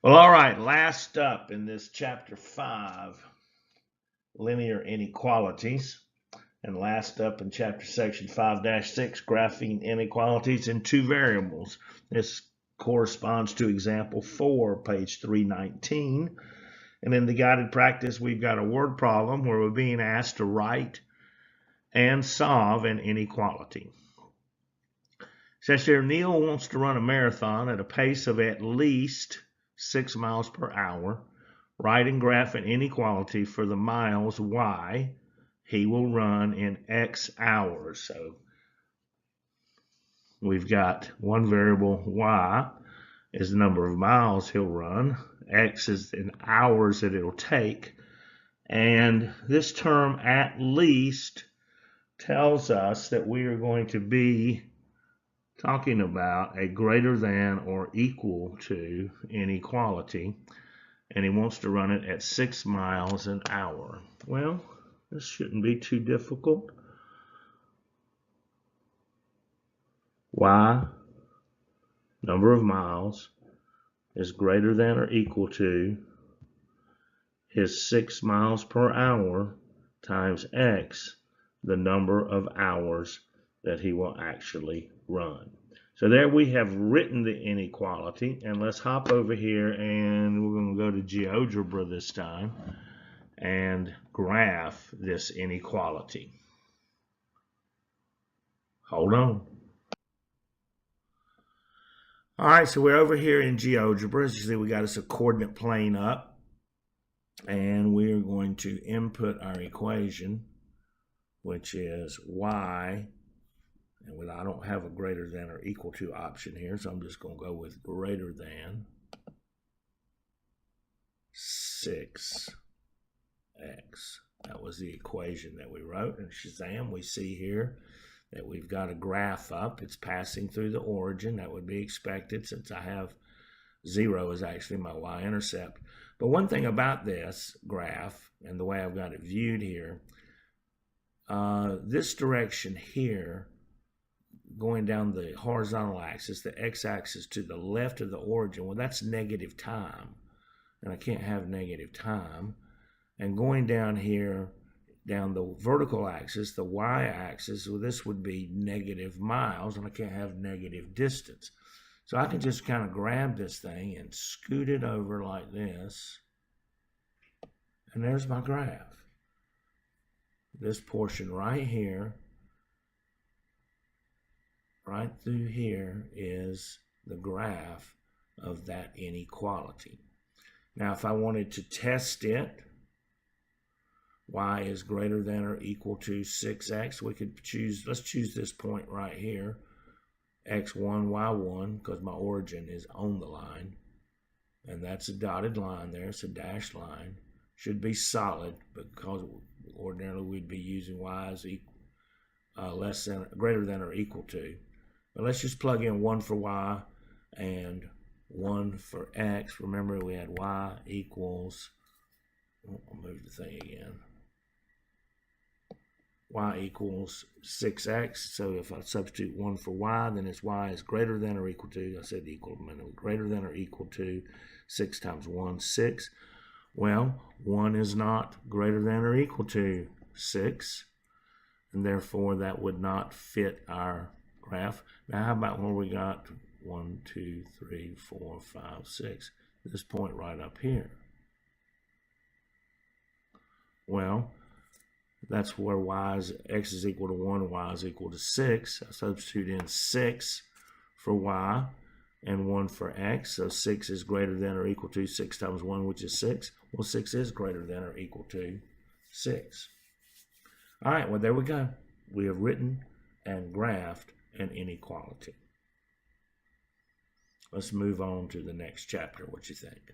Well, all right, last up in this chapter 5, linear inequalities. And last up in chapter section 5-6, graphing inequalities in two variables. This corresponds to example 4, page 319. And in the guided practice, we've got a word problem where we're being asked to write and solve an inequality. It says here, Neil wants to run a marathon at a pace of at least 6 miles per hour. Write and graph an inequality for the miles y he will run in X hours. So we've got one variable, y, is the number of miles he'll run. X is in hours that it'll take. And this term, at least, tells us that we are going to be talking about a greater than or equal to inequality. And he wants to run it at 6 miles an hour. Well, this shouldn't be too difficult. Y, number of miles, is greater than or equal to his 6 miles per hour times X, the number of hours that he will actually run. So there we have written the inequality, and let's hop over here and we're going to go to GeoGebra this time and graph this inequality. Hold on. All right, so we're over here in GeoGebra. As you see, we got us a coordinate plane up, and we are going to input our equation, which is y, and I don't have a greater than or equal to option here, so I'm just going to go with greater than 6x. That was the equation that we wrote. In Shazam, we see here that we've got a graph up. It's passing through the origin. That would be expected since I have 0 is actually my y-intercept. But one thing about this graph and the way I've got it viewed here, this direction here, going down the horizontal axis, the x-axis to the left of the origin, well, that's negative time. And I can't have negative time. And going down here, down the vertical axis, the y-axis, well, this would be negative miles, and I can't have negative distance. So I can just kind of grab this thing and scoot it over like this, and there's my graph. This portion right here, right through here, is the graph of that inequality. Now, if I wanted to test it, y is greater than or equal to 6x. We could choose, let's choose this point right here, x1, y1, because my origin is on the line. And that's a dotted line there, it's a dashed line. Should be solid, because ordinarily we'd be using y as greater than or equal to. But let's just plug in 1 for y and 1 for x. Remember, we had y equals, I'll move the thing again. Y equals 6x. So if I substitute 1 for y, then it's y is greater than or equal to, I said equal a minute, greater than or equal to 6 times 1, 6. Well, 1 is not greater than or equal to 6, and therefore that would not fit our graph. Now, how about where we got 1, 2, 3, 4, 5, 6? This point right up here. Well, that's where x is equal to 1, y is equal to 6. I substitute in 6 for y and 1 for x. So 6 is greater than or equal to 6 times 1, which is 6. Well, 6 is greater than or equal to 6. All right, well, there we go. We have written and graphed an inequality. Let's move on to the next chapter. What you think?